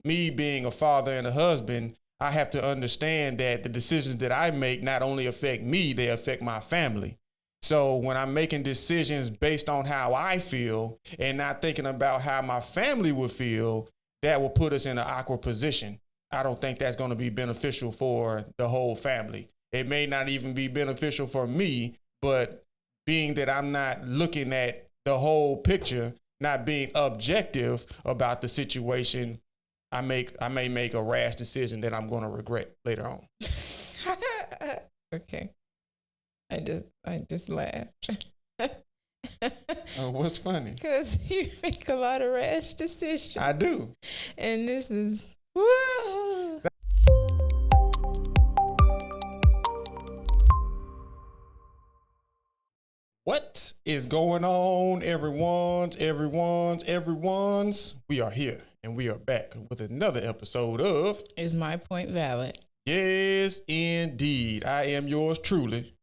me being a father and a husband, I have to understand that the decisions that I make not only affect me, they affect my family. So when I'm making decisions based on how I feel and not thinking about how my family would feel, that will put us in an awkward position. I don't think that's going to be beneficial for the whole family. It may not even be beneficial for me, but being that I'm not looking at the whole picture, not being objective about the situation, I may make a rash decision that I'm going to regret later on. Okay. I just laughed. What's funny? Because you make a lot of rash decisions. I do. And this is, woo. What is going on, everyone's? We are here and we are back with another episode of Is My Point Valid? Yes, indeed. I am yours truly,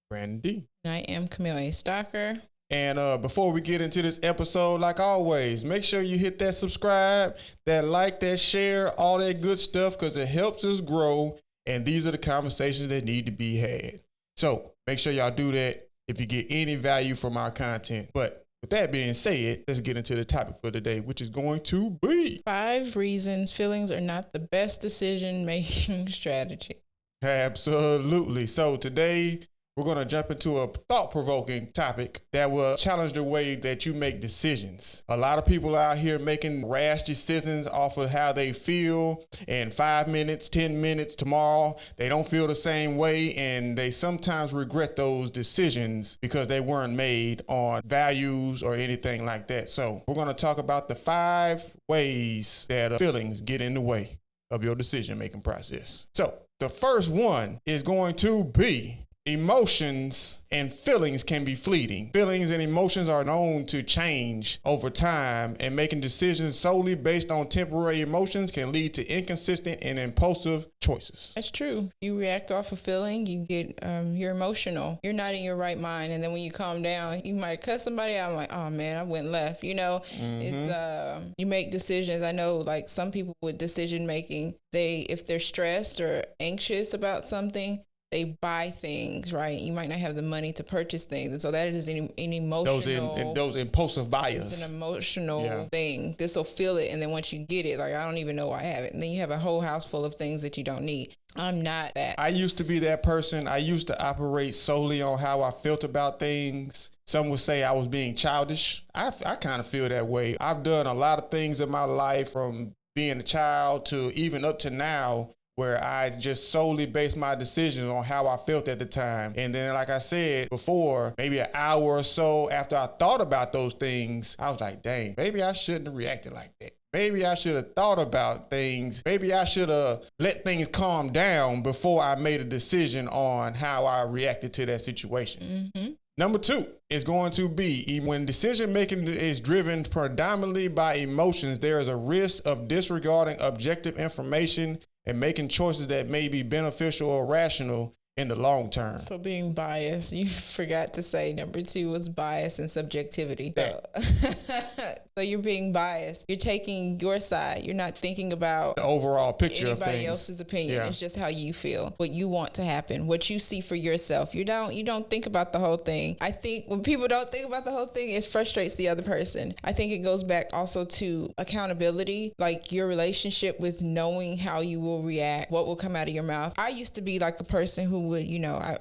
Brandon D. I am Camille A. Stalker. And before we get into this episode, like always, make sure you hit that subscribe, that like, that share, all that good stuff, because it helps us grow. And these are the conversations that need to be had. So make sure y'all do that if you get any value from our content. But with that being said, let's get into the topic for today, which is going to be 5 reasons feelings are not the best decision-making strategy. Absolutely. So today we're going to jump into a thought-provoking topic that will challenge the way that you make decisions. A lot of people out here making rash decisions off of how they feel, and 5 minutes, 10 minutes tomorrow, they don't feel the same way, and they sometimes regret those decisions because they weren't made on values or anything like that. So we're going to talk about the 5 ways that feelings get in the way of your decision-making process. So the first one is going to be emotions and feelings can be fleeting. Feelings and emotions are known to change over time, and making decisions solely based on temporary emotions can lead to inconsistent and impulsive choices. That's true. You react off a feeling, you get, you're emotional. You're not in your right mind. And then when you calm down, you might cut somebody out. I'm like, oh man, I went left. You know, it's, you make decisions. I know like some people with decision making, if they're stressed or anxious about something, they buy things, right? You might not have the money to purchase things. And so that is an emotional... Those impulsive buyers. It's an emotional thing. This will feel it. And then once you get it, like, I don't even know why I have it. And then you have a whole house full of things that you don't need. I'm not that. I used to be that person. I used to operate solely on how I felt about things. Some would say I was being childish. I kind of feel that way. I've done a lot of things in my life, from being a child to even up to now, where I just solely based my decisions on how I felt at the time. And then, like I said before, maybe an hour or so after I thought about those things, I was like, dang, maybe I shouldn't have reacted like that. Maybe I should have thought about things. Maybe I should have let things calm down before I made a decision on how I reacted to that situation. Mm-hmm. Number 2 is going to be, when decision making is driven predominantly by emotions, there is a risk of disregarding objective information and making choices that may be beneficial or rational in the long term. So being biased, you forgot to say number 2 was bias and subjectivity. So you're being biased. You're taking your side. You're not thinking about the overall picture of things. Anybody else's opinion. Yeah. It's just how you feel, what you want to happen, what you see for yourself. You don't think about the whole thing. I think when people don't think about the whole thing, it frustrates the other person. I think it goes back also to accountability, like your relationship with knowing how you will react, what will come out of your mouth. I used to be like a person who would,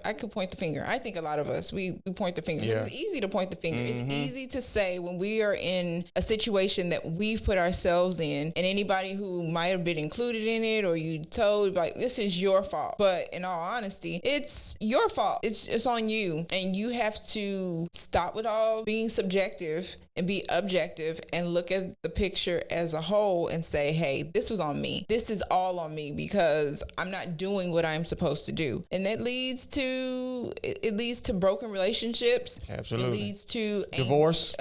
I could point the finger. I think a lot of us, we point the finger. Yeah. It's easy to point the finger. Mm-hmm. It's easy to say when we are in a situation that we've put ourselves in, and anybody who might have been included in it or you told, like, this is your fault. But in all honesty, it's your fault. It's on you. And you have to stop with all being subjective and be objective and look at the picture as a whole and say, hey, this was on me. This is all on me because I'm not doing what I'm supposed to do. And it leads to broken relationships. Absolutely. It leads to divorce.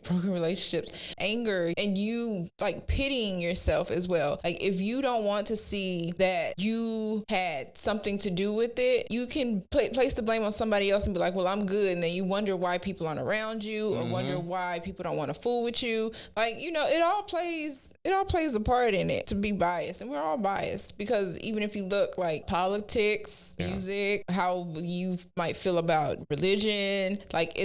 Broken relationships, anger, and you like pitying yourself as well. Like if you don't want to see that you had something to do with it, you can place the blame on somebody else and be like, well, I'm good. And then you wonder why people aren't around you, or wonder why people don't want to fool with you. Like, it all plays a part in it to be biased. And we're all biased because even if you look like politics, music, how you might feel about religion,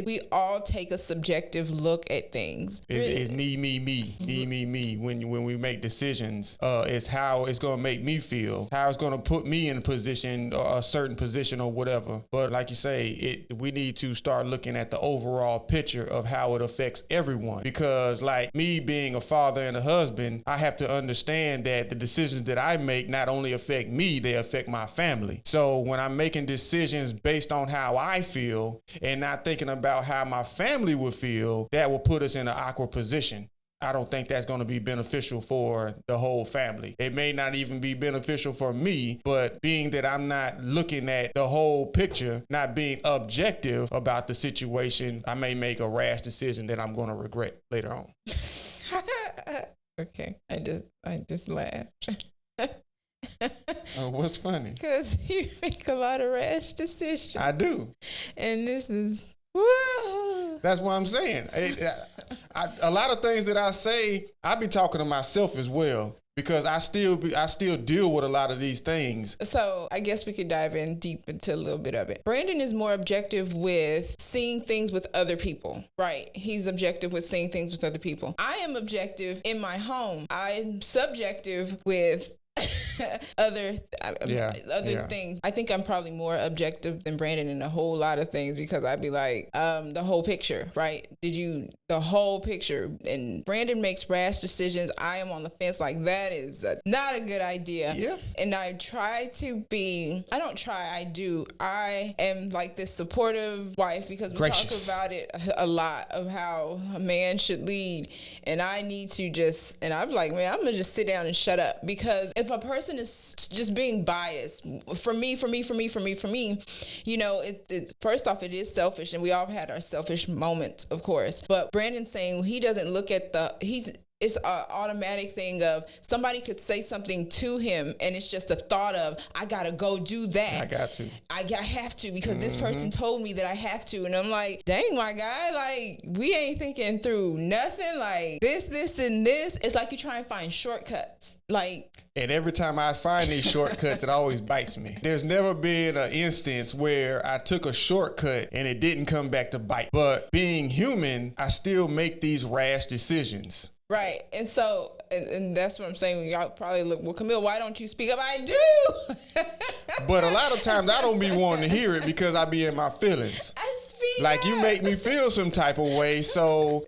we all take a subjective look at things. It's me. When we make decisions, it's how it's going to make me feel, how it's going to put me in a position, or a certain position or whatever. But like you say, we need to start looking at the overall picture of how it affects everyone. Because like me being a father and a husband, I have to understand that the decisions that I make not only affect me, they affect my family. So when I'm making decisions based on how I feel and not thinking about how my family would feel, that will put us in an awkward position. I don't think that's going to be beneficial for the whole family. It may not even be beneficial for me, but being that I'm not looking at the whole picture, not being objective about the situation, I may make a rash decision that I'm going to regret later on. Okay, I just laughed. What's funny? Because you make a lot of rash decisions. I do. And this is... That's what I'm saying. A lot of things that I say, I be talking to myself as well, because I still deal with a lot of these things. So I guess we could dive in deep into a little bit of it. Brandon is more objective with seeing things with other people. Right. He's objective with seeing things with other people. I am objective in my home. I'm subjective with other things. I think I'm probably more objective than Brandon in a whole lot of things, because I'd be like, the whole picture, right? The whole picture. And Brandon makes rash decisions. I am on the fence, like that is not a good idea. Yeah. And I do. I am like this supportive wife, because we talk about it a lot of how a man should lead. And I need to and I'm like, man, I'm going to just sit down and shut up, because if a person is just being biased for me, first off, it is selfish, and we all have had our selfish moments, of course. But Brandon's saying he doesn't look at it's an automatic thing of somebody could say something to him, and it's just a thought of, I gotta go do that. I have to, because this person told me that I have to. And I'm like, dang, my guy, like, we ain't thinking through nothing. Like this, and this. It's like you try and find shortcuts. And every time I find these shortcuts, it always bites me. There's never been an instance where I took a shortcut and it didn't come back to bite. But being human, I still make these rash decisions. Right. And so, and that's what I'm saying. Y'all probably look, well, Camille, why don't you speak up? I do. But a lot of times I don't be wanting to hear it, because I be in my feelings. Like, you make me feel some type of way, so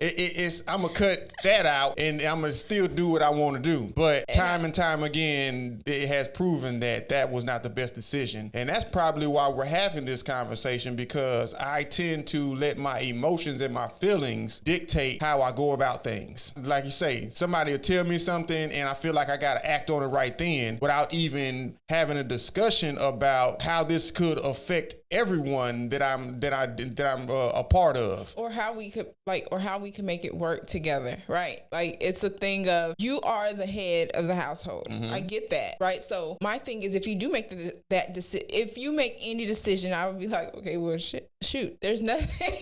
I'm going to cut that out, and I'm going to still do what I want to do. But time and time again, it has proven that was not the best decision. And that's probably why we're having this conversation, because I tend to let my emotions and my feelings dictate how I go about things. Like you say, somebody will tell me something, and I feel like I got to act on it right then without even having a discussion about how this could affect everyone that I'm a part of, or how we could make it work together, right? Like, it's a thing of, you are the head of the household. I get that, right? So my thing is, if you do make that decision, if you make any decision, I would be like, okay, well, shoot, there's nothing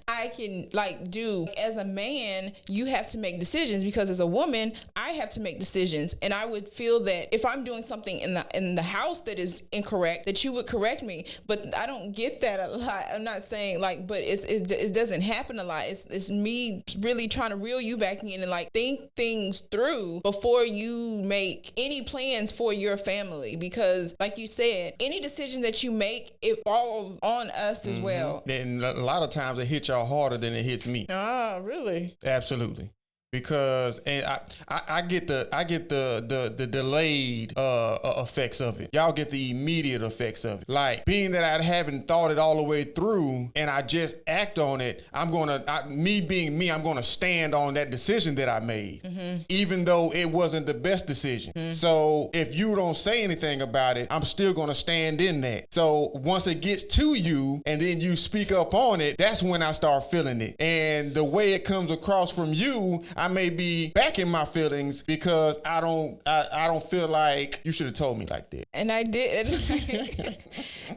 I can do. As a man, you have to make decisions, because as a woman, I have to make decisions. And I would feel that if I'm doing something in the house that is incorrect, that you would correct me. But I don't get that a lot. I'm not saying but it doesn't happen a lot. It's me really trying to reel you back in and think things through before you make any plans for your family. Because like you said, any decision that you make, it falls on us as well. And a lot of times it hits y'all harder than it hits me. Ah, really? Absolutely. because and I get the delayed effects of it. Y'all get the immediate effects of it. Like being that I haven't thought it all the way through and I just act on it, I'm gonna stand on that decision that I made, even though it wasn't the best decision. So if you don't say anything about it, I'm still gonna stand in that. So once it gets to you and then you speak up on it, that's when I start feeling it. And the way it comes across from you, I may be back in my feelings because I don't feel like you should have told me like that. And I did.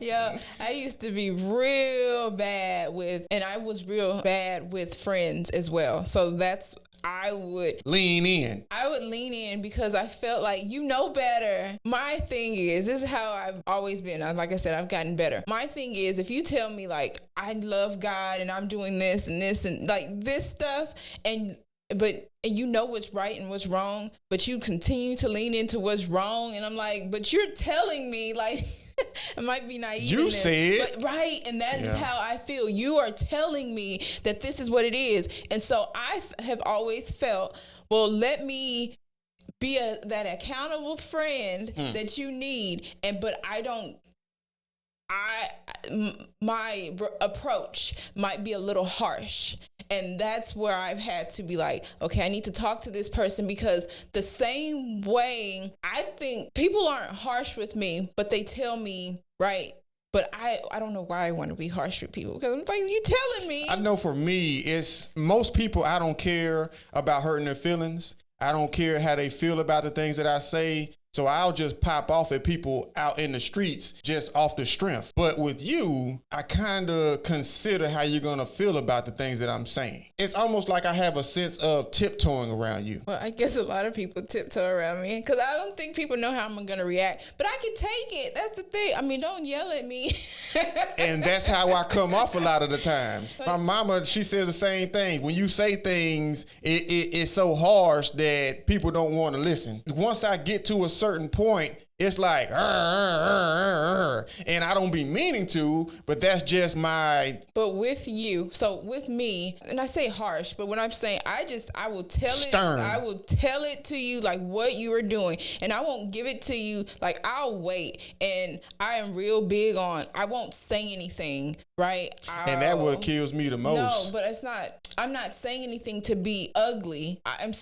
Yeah, I used to be real bad with, and I was real bad with friends as well. So I would lean in because I felt like, you know better. My thing is, this is how I've always been. Like I said, I've gotten better. My thing is, if you tell me like, I love God and I'm doing this and like this stuff, and you know what's right and what's wrong, but you continue to lean into what's wrong. And I'm like, but you're telling me like, it might be naive. You said. But, right. And that is how I feel. You are telling me that this is what it is. And so I have always felt, well, let me be that accountable friend that you need. But my approach might be a little harsh. And that's where I've had to be like, okay, I need to talk to this person, because the same way I think people aren't harsh with me, but they tell me, right? But I don't know why I want to be harsh with people, because I'm like, you telling me. I know for me, it's most people, I don't care about hurting their feelings. I don't care how they feel about the things that I say. So I'll just pop off at people out in the streets just off the strength. But with you, I kind of consider how you're going to feel about the things that I'm saying. It's almost like I have a sense of tiptoeing around you. Well, I guess a lot of people tiptoe around me because I don't think people know how I'm going to react. But I can take it. That's the thing. I mean, don't yell at me. And that's how I come off a lot of the times. My mama, she says the same thing. When you say things, it's so harsh that people don't want to listen. Once I get to a certain point, it's like, and I don't be meaning to, but that's just my. But with you, so with me, and I say harsh, but when I'm saying, I will tell stern. I will tell it to you like what you are doing, and I won't give it to you like I'll wait. And I am real big on, I won't say anything, right? And that what kills me the most. No, but it's not. I'm not saying anything to be ugly. I'm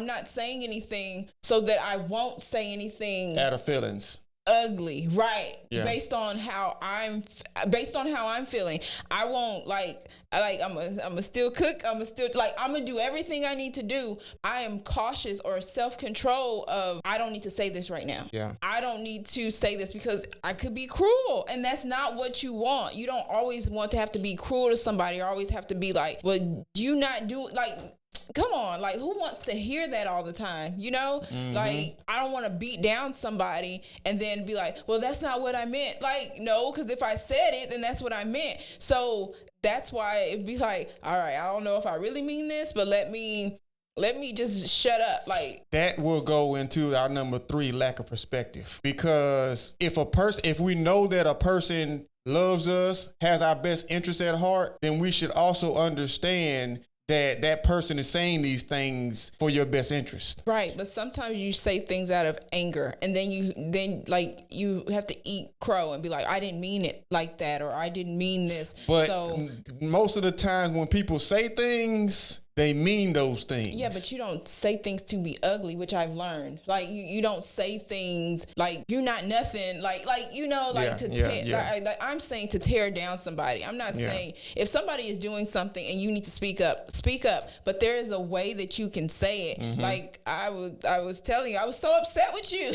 not saying anything so that I won't say anything out of feelings. Ugly, right? Yeah. Based on how I'm feeling. I won't I'm a still cook. I'm gonna do everything I need to do. I am cautious or self-control of, I don't need to say this right now. Yeah. I don't need to say this because I could be cruel, and that's not what you want. You don't always want to have to be cruel to somebody or always have to be like, well, you not do like. Come on, like who wants to hear that all the time? You know, like I don't want to beat down somebody and then be like, well, that's not what I meant. Like, no, because if I said it, then that's what I meant. So that's why it'd be like, all right, I don't know if I really mean this, but let me just shut up. Like that will go into our number 3, lack of perspective. Because if we know that a person loves us, has our best interest at heart, then we should also understand that person is saying these things for your best interest. Right, but sometimes you say things out of anger, and then you have to eat crow and be like, I didn't mean it like that, or I didn't mean this. But most of the time when people say things, they mean those things. Yeah, but you don't say things to be ugly, which I've learned. Like you don't say things like you're not nothing. I'm saying to tear down somebody. I'm not saying if somebody is doing something and you need to speak up. But there is a way that you can say it. Mm-hmm. Like I was telling you, I was so upset with you.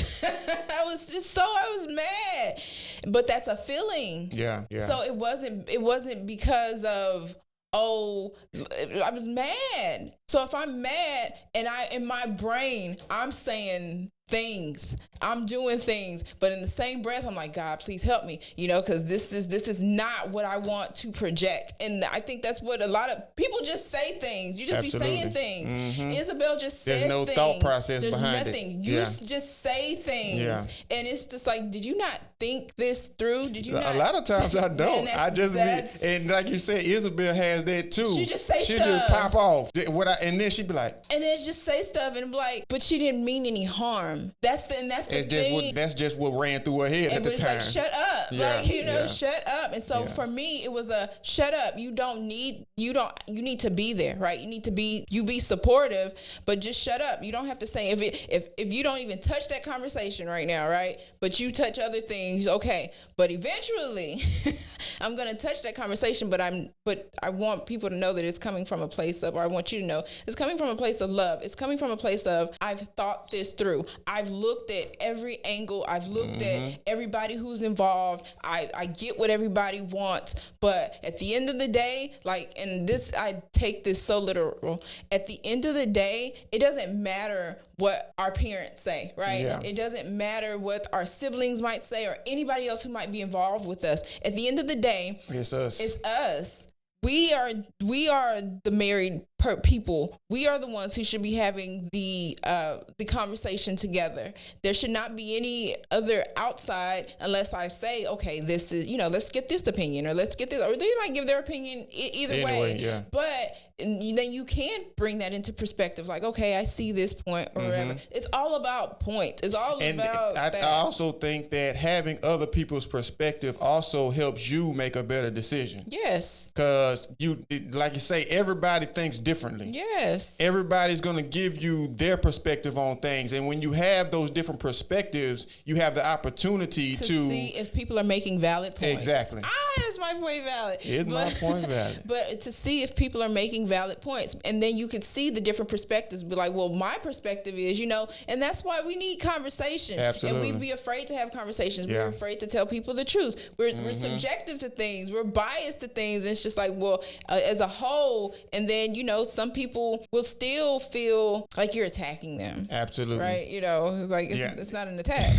I was mad. But that's a feeling. Yeah. So it wasn't because of, oh, I was mad. So if I'm mad and in my brain, I'm saying things, I'm doing things, but in the same breath, I'm like, God, please help me, because this is not what I want to project. And I think that's what a lot of people just say things. You just Absolutely. Be saying things. Mm-hmm. Isabel just says There's no things. thought process There's behind nothing. it. You just say things. Yeah. And it's just like, did you not think this through? Did you not? A lot of times I don't. And like you said, Isabel has that too. She just say She stuff. just pop off. and then she'd be like, and then just say stuff and be like, but she didn't mean any harm. That's the thing. That's just what ran through her head at the time. Like, shut up. Yeah, like, shut up. And so for me, it was a shut up. You need to be there, right? You be supportive, but just shut up. You don't have to say, if you don't even touch that conversation right now, right? But you touch other things, okay. But eventually I'm going to touch that conversation, but I want people to know that it's coming from a place of, or I want you to know it's coming from a place of love. It's coming from a place of, I've thought this through. I've looked at every angle. I've looked at everybody who's involved. I get what everybody wants, but at the end of the day, like, and this, I take this so literal. At the end of the day, it doesn't matter what our parents say, right? Yeah. It doesn't matter what our siblings might say or anybody else who might be involved with us. At the end of the day, it's us. It's us. We are the married people. We are the ones who should be having the conversation together. There should not be any other outside unless I say, okay, this is, let's get this opinion, or let's get this, or they might give their opinion either way. Yeah. But then you can bring that into perspective. Like, okay, I see this point or whatever. It's all about points. It's all about I also think that having other people's perspective also helps you make a better decision. Yes. Because like you say, everybody thinks differently. Yes. Everybody's going to give you their perspective on things. And when you have those different perspectives, you have the opportunity to see if people are making valid points. Exactly. Is my point valid? My point valid? But to see if people are making valid points, and then you could see the different perspectives. Be like, well, my perspective is, and that's why we need conversation. Absolutely. And we'd be afraid to have conversations. Yeah. We're afraid to tell people the truth. We're subjective to things. We're biased to things. And it's just like, well, as a whole, and then, some people will still feel like you're attacking them. Absolutely. Right? It's not an attack.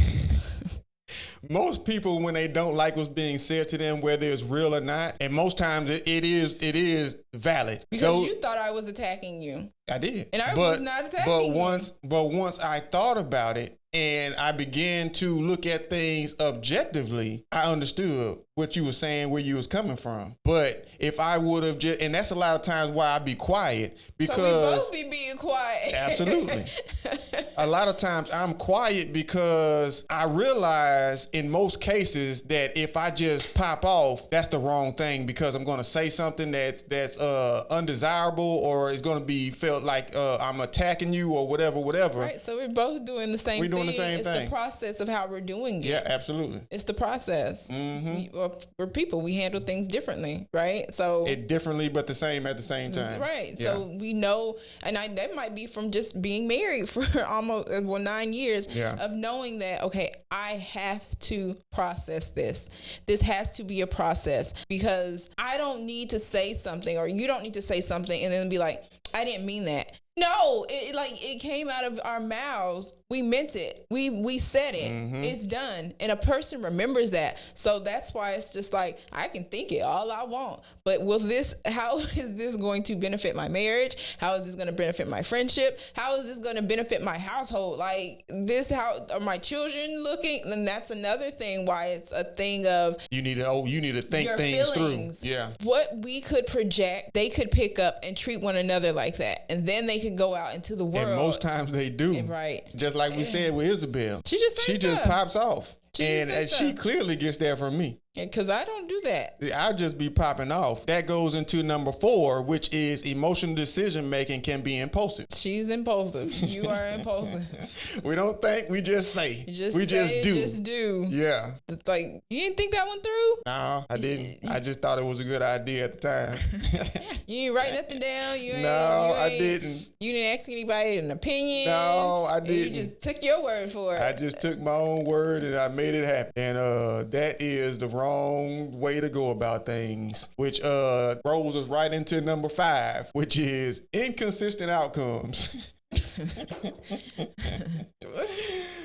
Most people, when they don't like what's being said to them, whether it's real or not, and most times it is valid. Because you thought I was attacking you. I did. And I was not attacking you. But once I thought about it and I began to look at things objectively, I understood what you were saying, where you was coming from. But if I would have just, and that's a lot of times why I be quiet, because so we both be being quiet. Absolutely. A lot of times I'm quiet because I realize in most cases that if I just pop off, that's the wrong thing, because I'm going to say something that's undesirable, or it's going to be felt like I'm attacking you or whatever. Right. So we're both doing the same thing. We're doing the same thing. It's the process of how we're doing it. Yeah, absolutely. It's the process. We're people. We handle things differently, right? So it differently, but the same at the same time. Right. Yeah. So we know, and that might be from just being married for almost 9 years of knowing that, okay, I have to process this. This has to be a process, because I don't need to say something, or you don't need to say something and then be like, I didn't mean that. No, it came out of our mouths. We meant it. We said it. It's done. And a person remembers that. So that's why it's just like, I can think it all I want, but how is this going to benefit my marriage? How is this going to benefit my friendship? How is this going to benefit my household? Like this, how are my children looking? And that's another thing why it's a thing of you need to think your things feelings, through. Yeah. What we could project, they could pick up and treat one another like that. And then they could go out into the world. And most times they do. Right. Just like we said with Isabel. She just pops off. And she clearly gets that from me. Because I don't do that. I'll just be popping off. That goes into number 4, which is emotional decision making can be impulsive. She's impulsive. You are impulsive. We don't think, we just say. We just do. Yeah. It's like, you didn't think that one through? No, I didn't. I just thought it was a good idea at the time. You didn't write nothing down? I didn't. You didn't ask anybody an opinion? No, I didn't. You just took your word for it. I just took my own word and I made it happen. And that is the wrong way to go about things, which rolls us right into number 5, which is inconsistent outcomes.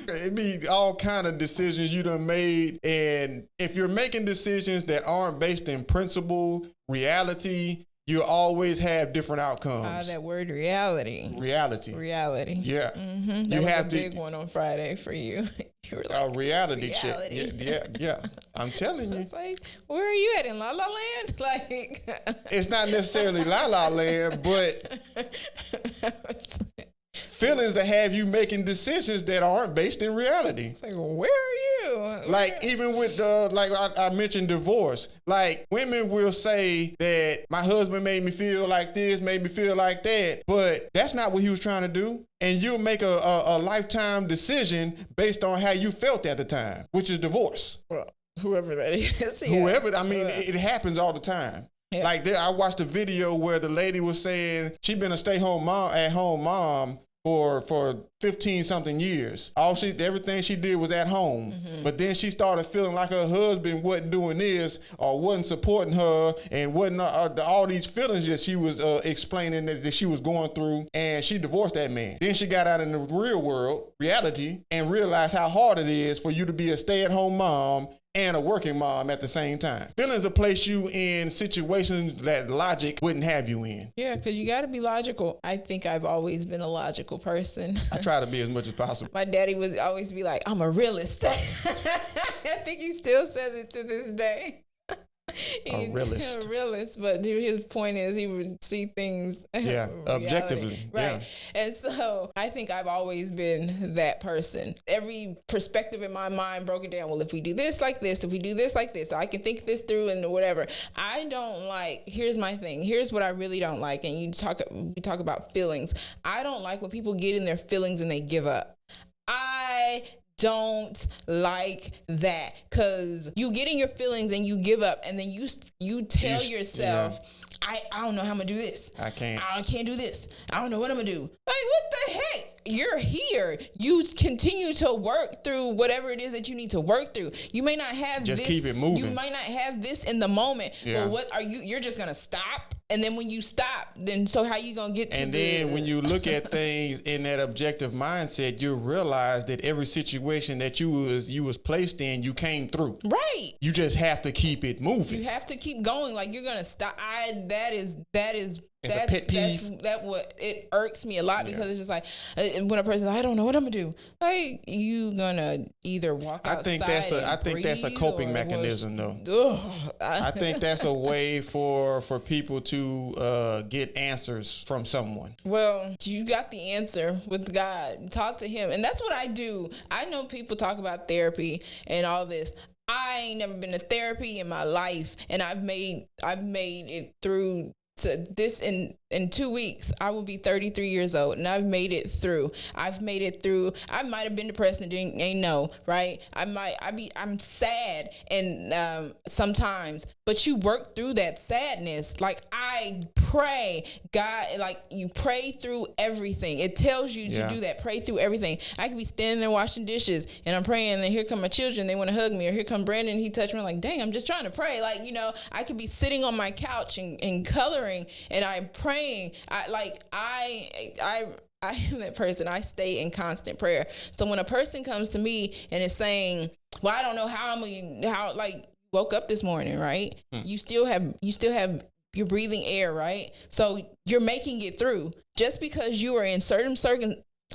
It be all kind of decisions you done made, and if you're making decisions that aren't based in principle, reality, you always have different outcomes. That word reality. Reality. Yeah. Mm-hmm. That was a big one on Friday for you. You were like, reality check. Yeah. I'm telling you. It's like, where are you at in La La Land? Like, it's not necessarily La La Land, but feelings that have you making decisions that aren't based in reality. It's like, where are you? Like, even with like I mentioned divorce. Like, women will say that my husband made me feel like this, made me feel like that, but that's not what he was trying to do. And you'll make a lifetime decision based on how you felt at the time, which is divorce. Well, whoever that is. Yeah. Whoever, I mean, it happens all the time. Yeah. Like, I watched a video where the lady was saying she'd been a stay-home mom for 15 something years. Everything she did was at home. Mm-hmm. But then she started feeling like her husband wasn't doing this or wasn't supporting her and wasn't all these feelings that she was explaining that she was going through, and she divorced that man. Then she got out in the real world, reality, and realized how hard it is for you to be a stay-at-home mom and a working mom at the same time. Feelings will place you in situations that logic wouldn't have you in. Yeah, because you got to be logical. I think I've always been a logical person. I try to be as much as possible. My daddy would always be like, I'm a realist. I think he still says it to this day. A realist. But his point is he would see things objectively. Right. Yeah. And so I think I've always been that person. Every perspective in my mind broken down. Well, if we do this like this, if we do this like this, I can think this through and whatever. I don't like, here's my thing. Here's what I really don't like. And we talk about feelings. I don't like when people get in their feelings and they give up. I don't like that, because you get in your feelings and you give up, and then you tell yourself, I don't know how I'm gonna do this. I can't do this. I don't know what I'm gonna do. Like, what the heck? You're here. You continue to work through whatever it is that you need to work through. You may not have just keep it moving. You might not have this in the moment. Yeah. But what are you? You're just gonna stop. And then when you stop, then so how you gonna get to and then when you look at things in that objective mindset, you realize that every situation that you was placed in, you came through. Right. You just have to keep it moving. You have to keep going. Like, you're gonna stop. That's a pet peeve. It irks me a lot, because it's just like when a person, I don't know what I'm gonna do. Like, you gonna either walk outside. I think that's a coping mechanism, though. I think that's a way for people to get answers from someone. Well, you got the answer with God. Talk to Him, and that's what I do. I know people talk about therapy and all this. I ain't never been to therapy in my life, and I've made it through. To this in 2 weeks, I will be 33 years old, and I've made it through. I might have been depressed and ain't know, right? I'm sad and sometimes, but you work through that sadness. Like, I pray, God, like, you pray through everything. It tells you to do that. Pray through everything. I could be standing there washing dishes and I'm praying, and here come my children, they want to hug me, or here come Brandon, he touched me. I'm like, dang, I'm just trying to pray. Like, I could be sitting on my couch and coloring, and I'm praying. I am that person. I stay in constant prayer. So when a person comes to me and is saying, well, I don't know how woke up this morning, right? You still have you're breathing air, right? So you're making it through. Just because you are in certain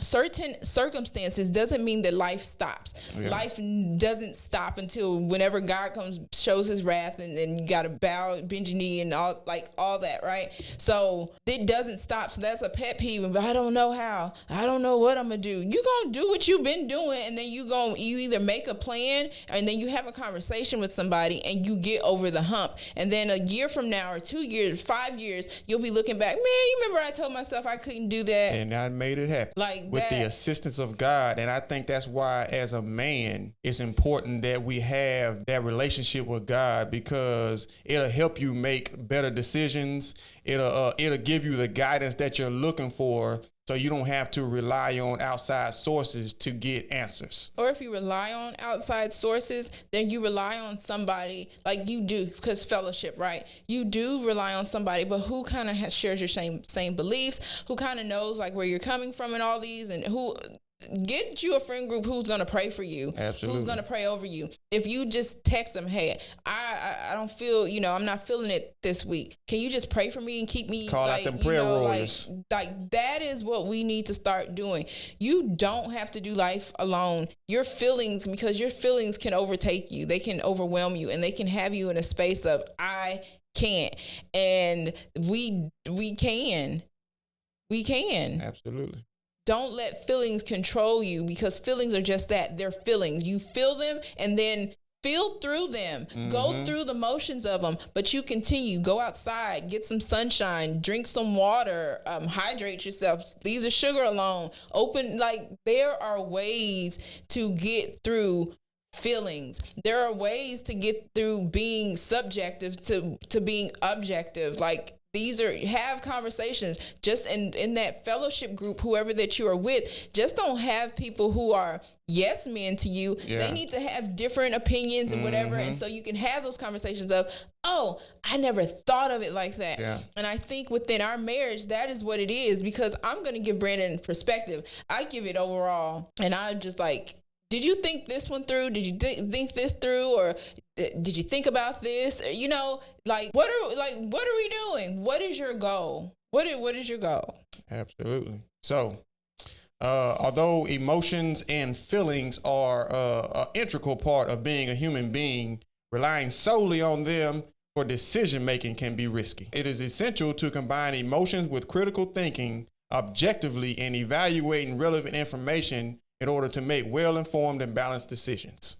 circumstances doesn't mean that life stops. Yeah. Life doesn't stop until whenever God comes, shows His wrath, and then you got to bow, bend your knee, and all that, right? So it doesn't stop. So that's a pet peeve. But I don't know how. I don't know what I'm gonna do. You gonna do what you've been doing, and then you either make a plan, and then you have a conversation with somebody, and you get over the hump. And then a year from now, or 2 years, 5 years, you'll be looking back. Man, you remember I told myself I couldn't do that, and I made it happen. Like, with the assistance of God. And I think that's why, as a man, it's important that we have that relationship with God, because it'll help you make better decisions. It'll give you the guidance that you're looking for, so you don't have to rely on outside sources to get answers. Or if you rely on outside sources, then you rely on somebody, like you do, because fellowship, right? You do rely on somebody, but who kind of shares your same beliefs, who kind of knows like where you're coming from and all these, and who get you a friend group who's going to pray for you. Absolutely. Who's going to pray over you. If you just text them, hey, I don't feel, I'm not feeling it this week. Can you just pray for me and keep me? Call out them prayer warriors. Like that is what we need to start doing. You don't have to do life alone. Your feelings, because your feelings can overtake you. They can overwhelm you, and they can have you in a space of, I can't. And we can. Absolutely. Don't let feelings control you, because feelings are just that. They're feelings. You feel them and then feel through them. Mm-hmm. Go through the motions of them, but you continue. Go outside, get some sunshine, drink some water, hydrate yourself, leave the sugar alone. There are ways to get through feelings. There are ways to get through being subjective to being objective. Have conversations just in that fellowship group, whoever that you are with. Just don't have people who are yes men to you. Yeah. They need to have different opinions and whatever. And so you can have those conversations of, oh, I never thought of it like that. Yeah. And I think within our marriage, that is what it is, because I'm going to give Brandon perspective. I give it overall. And I just did you think this one through? Did you think this through? Or did you think about this? What are we doing? What is your goal? What is your goal? Absolutely. So, although emotions and feelings are an integral part of being a human being, relying solely on them for decision making can be risky. It is essential to combine emotions with critical thinking objectively and evaluating relevant information in order to make well-informed and balanced decisions.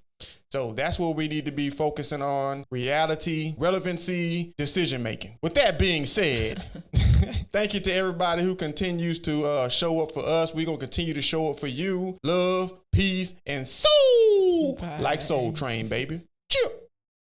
So that's what we need to be focusing on: reality, relevancy, decision-making. With that being said, thank you to everybody who continues to show up for us. We're going to continue to show up for you. Love, peace, and soul. Bye. Like Soul Train, baby. Cheer.